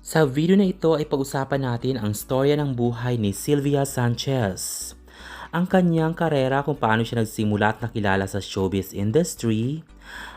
Sa video na ito ay pag-usapan natin ang storya ng buhay ni Sylvia Sanchez. Ang kanyang karera kung paano siya nagsimula at nakilala sa showbiz industry,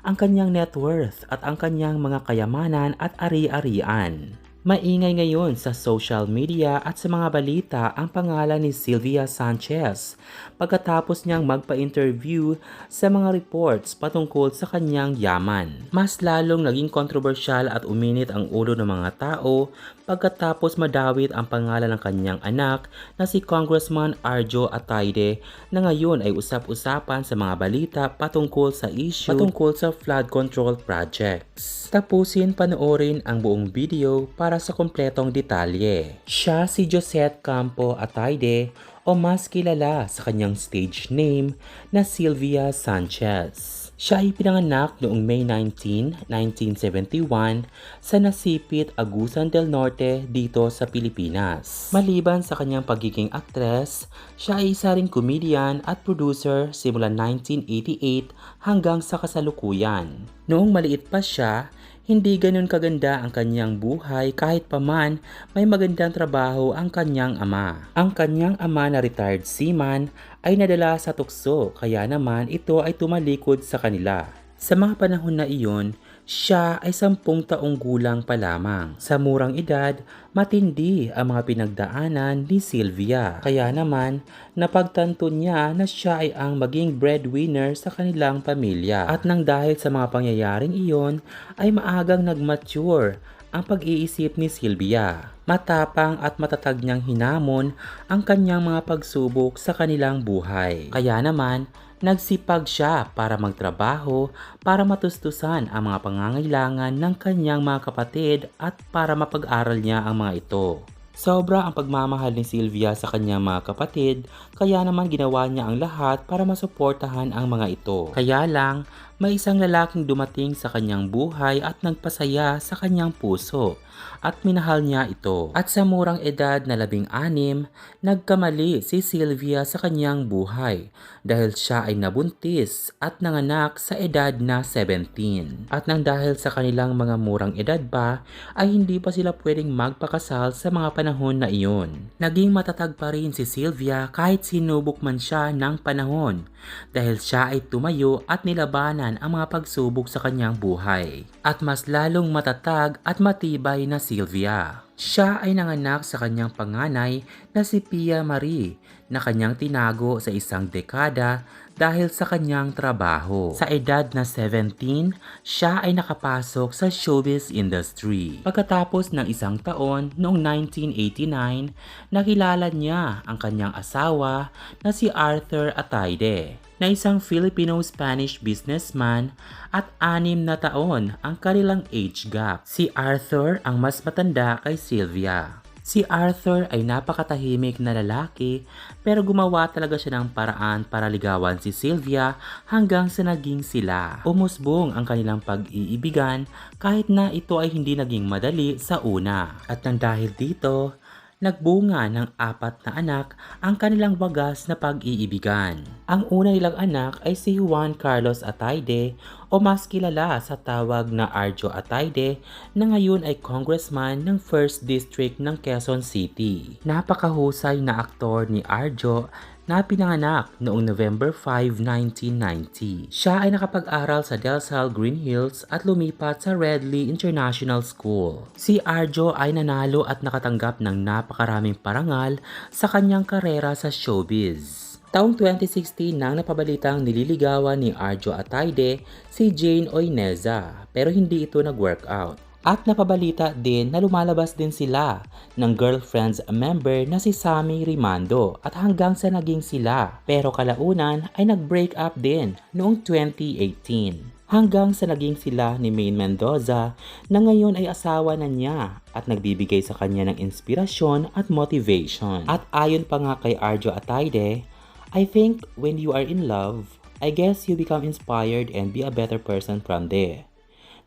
ang kanyang net worth at ang kanyang mga kayamanan at ari-arian. Maingay ngayon sa social media at sa mga balita ang pangalan ni Sylvia Sanchez pagkatapos niyang magpa-interview sa mga reports patungkol sa kanyang yaman. Mas lalong naging kontrobersyal at uminit ang ulo ng mga tao pagkatapos madawit ang pangalan ng kanyang anak na si Congressman Arjo Ataide na ngayon ay usap-usapan sa mga balita patungkol sa patungkol sa flood control projects. Tapusin panoorin ang buong video para sa kompletong detalye. Siya si Josette Campo Ataide o mas kilala sa kanyang stage name na Sylvia Sanchez. Siya ay pinanganak noong May 19, 1971 sa Nasipit, Agusan del Norte dito sa Pilipinas. Maliban sa kanyang pagiging aktres, siya ay isa ring comedian at producer simula 1988 hanggang sa kasalukuyan. Noong maliit pa siya, hindi ganun kaganda ang kanyang buhay kahit paman may magandang trabaho ang kanyang ama. Ang kanyang ama na retired seaman ay nadala sa tukso kaya naman ito ay tumalikod sa kanila. Sa mga panahon na iyon, siya ay 10 taong gulang pa lamang. Sa murang edad, matindi ang mga pinagdaanan ni Sylvia. Kaya naman, napagtanto niya na siya ay ang maging breadwinner sa kanilang pamilya. At nang dahil sa mga pangyayaring iyon, ay maagang nag-mature ang pag-iisip ni Sylvia. Matapang at matatag niyang hinamon ang kanyang mga pagsubok sa kanilang buhay. Kaya naman, nagsipag siya para magtrabaho para matustusan ang mga pangangailangan ng kanyang mga kapatid at para mapag-aral niya ang mga ito. Sobra ang pagmamahal ni Sylvia sa kanyang mga kapatid, kaya naman ginawa niya ang lahat para masuportahan ang mga ito. Kaya lang, may isang lalaking dumating sa kanyang buhay at nagpasaya sa kanyang puso at minahal niya ito. At sa murang edad na 16, nagkamali si Sylvia sa kanyang buhay dahil siya ay nabuntis at nanganak sa edad na 17. At nang dahil sa kanilang mga murang edad pa, ay hindi pa sila pwedeng magpakasal sa mga panahon na iyon. Naging matatag pa rin si Sylvia kahit sinubok man siya ng panahon dahil siya ay tumayo at nilabanan ang mga pagsubok sa kanyang buhay. At mas lalong matatag at matibay na Sylvia. Siya ay nanganak sa kanyang panganay na si Pia Marie na kanyang tinago sa isang dekada dahil sa kanyang trabaho. Sa edad na 17, siya ay nakapasok sa showbiz industry. Pagkatapos ng isang taon, noong 1989, nakilala niya ang kanyang asawa na si Arthur Ataide, na isang Filipino-Spanish businessman at 6 na taon ang kanilang age gap. Si Arthur ang mas matanda kay Sylvia. Si Arthur ay napakatahimik na lalaki pero gumawa talaga siya ng paraan para ligawan si Sylvia hanggang sa naging sila. Umusbong ang kanilang pag-iibigan kahit na ito ay hindi naging madali sa una. At nang dahil dito, nagbunga ng 4 na anak ang kanilang wagas na pag-iibigan. Ang una nilang anak ay si Juan Carlos Ataide o mas kilala sa tawag na Arjo Ataide na ngayon ay congressman ng 1st District ng Quezon City. Napakahusay na aktor ni Arjo na pinanganak noong November 5, 1990. Siya ay nakapag-aral sa Del Salle Green Hills at lumipat sa Redley International School. Si Arjo ay nanalo at nakatanggap ng napakaraming parangal sa kanyang karera sa showbiz. Taong 2016 nang napabalitang nililigawan ni Arjo Ataide si Jane Oineza pero hindi ito nag-workout. At napabalita din na lumalabas din sila ng girlfriend's member na si Sammy Rimando at hanggang sa naging sila. Pero kalaunan ay nag-break up din noong 2018. Hanggang sa naging sila ni Maine Mendoza na ngayon ay asawa na niya at nagbibigay sa kanya ng inspirasyon at motivation. At ayon pa nga kay Arjo Ataide, I think when you are in love, I guess you become inspired and be a better person from there.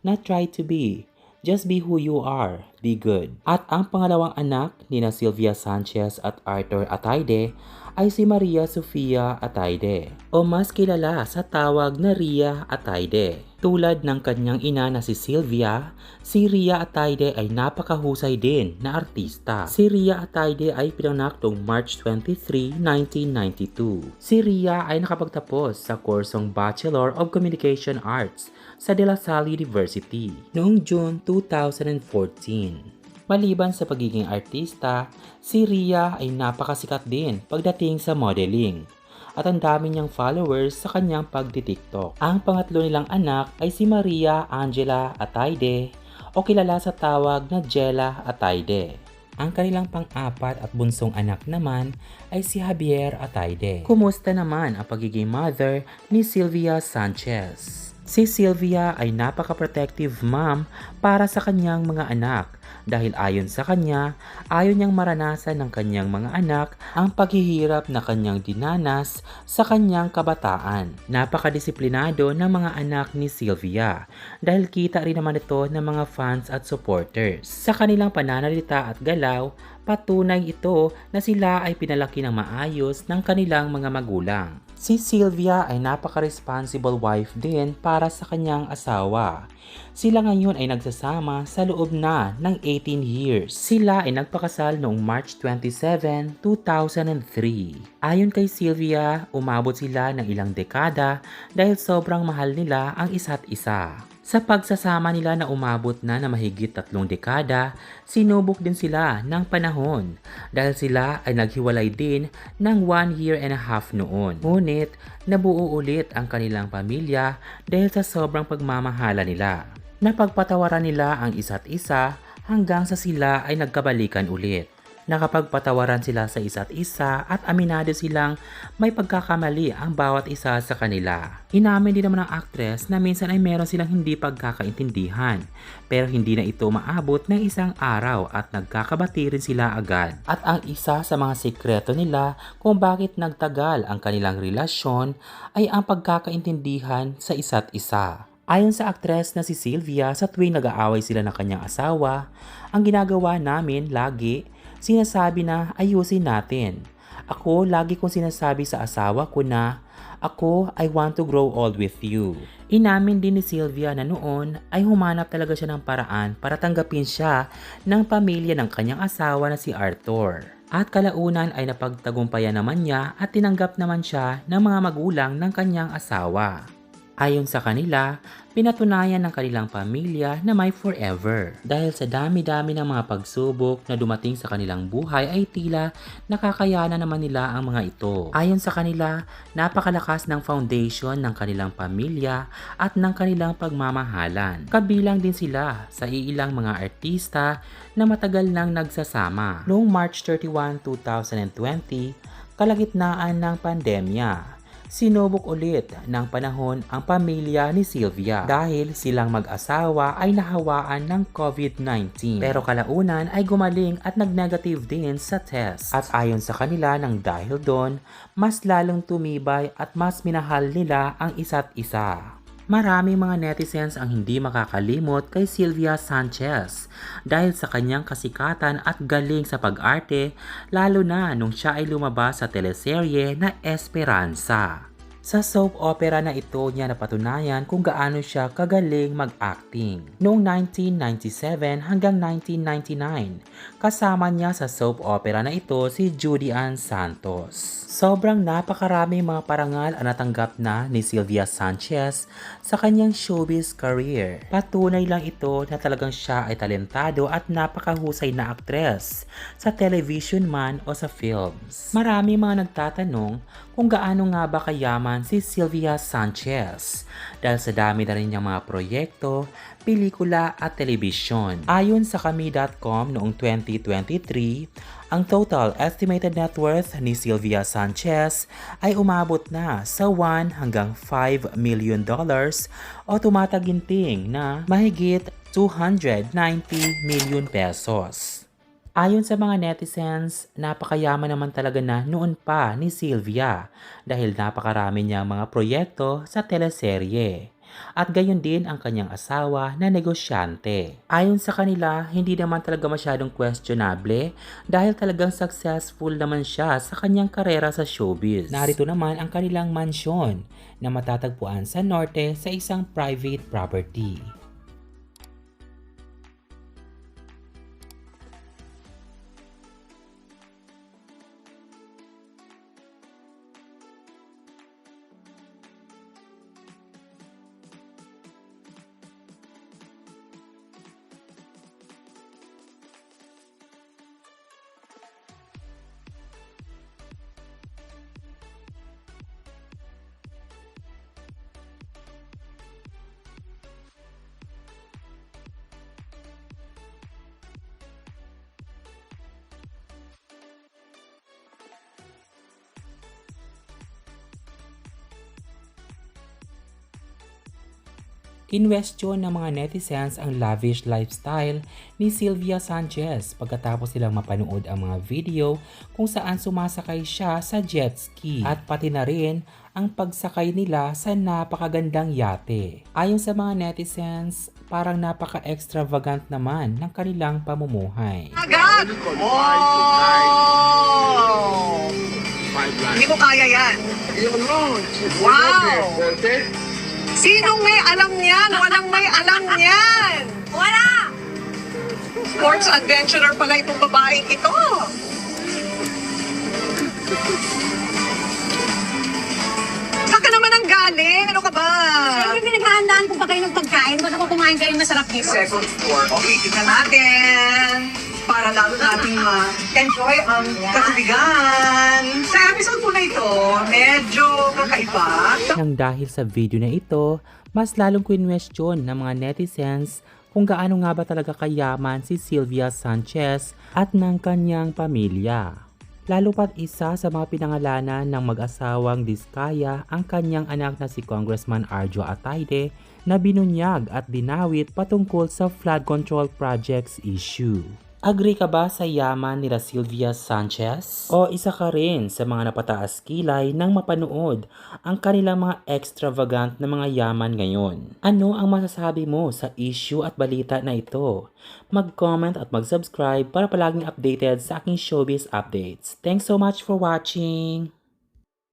Not try to be. Just be who you are. Be good. At ang pangalawang anak ni na Sylvia Sanchez at Arthur Ataide ay si Maria Sofia Atayde o mas kilala sa tawag na Ria Atayde. Tulad ng kanyang ina na si Sylvia, si Ria Atayde ay napakahusay din na artista. Si Ria Atayde ay pinanganak noong March 23, 1992. Si Ria ay nakapagtapos sa kursong Bachelor of Communication Arts sa De La Salle University noong June 2014. Maliban sa pagiging artista, si Ria ay napakasikat din pagdating sa modeling at ang dami niyang followers sa kanyang pagti-TikTok. Ang pangatlo nilang anak ay si Maria Angela Atayde o kilala sa tawag na Jella Atayde. Ang kanilang pang-apat at bunsong anak naman ay si Javier Atayde. Kumusta naman ang pagiging mother ni Sylvia Sanchez? Si Sylvia ay napaka-protective mom para sa kanyang mga anak dahil ayon sa kanya, ayaw niyang maranasan ng kanyang mga anak ang paghihirap na kanyang dinanas sa kanyang kabataan. Napakadisiplinado ng mga anak ni Sylvia dahil kita rin naman ito ng mga fans at supporters. Sa kanilang pananalita at galaw, patunay ito na sila ay pinalaki ng maayos ng kanilang mga magulang. Si Sylvia ay napaka-responsible wife din para sa kanyang asawa. Sila ngayon ay nagsasama sa loob na ng 18 years. Sila ay nagpakasal noong March 27, 2003. Ayon kay Sylvia, umabot sila ng ilang dekada dahil sobrang mahal nila ang isa't isa. Sa pagsasama nila na umabot na mahigit 3 dekada, sinubok din sila ng panahon dahil sila ay naghiwalay din ng 1 year and a half noon. Ngunit nabuo ulit ang kanilang pamilya dahil sa sobrang pagmamahala nila. Napagpatawaran nila ang isa't isa hanggang sa sila ay nagkabalikan ulit. Nakapagpatawaran sila sa isa't isa at aminado silang may pagkakamali ang bawat isa sa kanila. Inamin din naman ng aktres na minsan ay meron silang hindi pagkakaintindihan pero hindi na ito maabot ng isang araw at nagkakabati rin sila agad. At ang isa sa mga sikreto nila kung bakit nagtagal ang kanilang relasyon ay ang pagkakaintindihan sa isa't isa. Ayon sa aktres na si Sylvia, sa tuwing nag-aaway sila ng kanyang asawa, ang ginagawa namin lagi, sinasabi na ayusin natin. Ako, lagi kong sinasabi sa asawa ko na, ako, I want to grow old with you. Inamin din ni Sylvia na noon ay humanap talaga siya ng paraan para tanggapin siya ng pamilya ng kanyang asawa na si Arthur. At kalaunan ay napagtagumpayan naman niya at tinanggap naman siya ng mga magulang ng kanyang asawa. Ayon sa kanila, pinatunayan ng kanilang pamilya na may forever. Dahil sa dami-dami ng mga pagsubok na dumating sa kanilang buhay ay tila nakakayanan naman nila ang mga ito. Ayon sa kanila, napakalakas ng foundation ng kanilang pamilya at ng kanilang pagmamahalan. Kabilang din sila sa iilang mga artista na matagal nang nagsasama. Noong March 31, 2020, kalagitnaan ng pandemya, sinubok ulit ng panahon ang pamilya ni Sylvia dahil silang mag-asawa ay nahawaan ng COVID-19. Pero kalaunan ay gumaling at nag-negative din sa test. At ayon sa kanila nang dahil doon, mas lalong tumibay at mas minahal nila ang isa't isa. Maraming mga netizens ang hindi makakalimot kay Sylvia Sanchez dahil sa kanyang kasikatan at galing sa pag-arte, lalo na nung siya ay lumabas sa teleserye na Esperanza. Sa soap opera na ito niya napatunayan kung gaano siya kagaling mag-acting. Noong 1997 hanggang 1999, kasama niya sa soap opera na ito si Judy Ann Santos. Sobrang napakaraming mga parangal ang natanggap na ni Sylvia Sanchez sa kanyang showbiz career. Patunay lang ito na talagang siya ay talentado at napakahusay na aktres sa television man o sa films. Maraming mga nagtatanong kung gaano nga ba kayaman si Sylvia Sanchez dahil sa dami na rin niyang mga proyekto, pelikula at telebisyon. Ayon sa kami.com noong 2023, ang total estimated net worth ni Sylvia Sanchez ay umabot na sa $1 hanggang $5 million o tumataginting na mahigit 290 million pesos. Ayon sa mga netizens, napakayaman naman talaga na noon pa ni Sylvia dahil napakarami niyang mga proyekto sa teleserye. at gayon din ang kanyang asawa na negosyante. Ayon sa kanila, hindi naman talaga masyadong questionable dahil talagang successful naman siya sa kanyang karera sa showbiz. Narito naman ang kanilang mansyon na matatagpuan sa norte sa isang private property. Kinwestiyon ng mga netizens ang lavish lifestyle ni Sylvia Sanchez pagkatapos silang mapanood ang mga video kung saan sumasakay siya sa jet ski at pati na rin ang pagsakay nila sa napakagandang yate. Ayon sa mga netizens, parang napaka-extravagant naman ng kanilang pamumuhay. Agad! Oh! Hindi ko kaya yan. Wow! Sinong may alam niyan? Walang may alam niyan! Wala! Sports adventurer pala itong babaeng ito. Saan ka naman ang galing? Ano ka ba? Siyempre pinaghahandaan ko pa kayo ng pagkain. Ba't ako kumain kayo masarap dito? Second floor. Okay, tignan natin. Para lalo nating ma-enjoy ang katubigan. Sa episode po na ito, medyo kakaiba. Nang dahil sa video na ito, mas lalong kinwestiyon ng mga netizens kung gaano nga ba talaga kayaman si Sylvia Sanchez at ng kanyang pamilya. Lalo pat isa sa mga pinangalanan ng mag-asawang Diskaya ang kanyang anak na si Congressman Arjo Atayde na binunyag at dinawit patungkol sa flood control projects issue. Agree ka ba sa yaman nila Sylvia Sanchez? O isa ka rin sa mga napataas kilay nang mapanood ang kanilang mga extravagant na mga yaman ngayon? Ano ang masasabi mo sa issue at balita na ito? Mag-comment at mag-subscribe para palaging updated sa aking showbiz updates. Thanks so much for watching!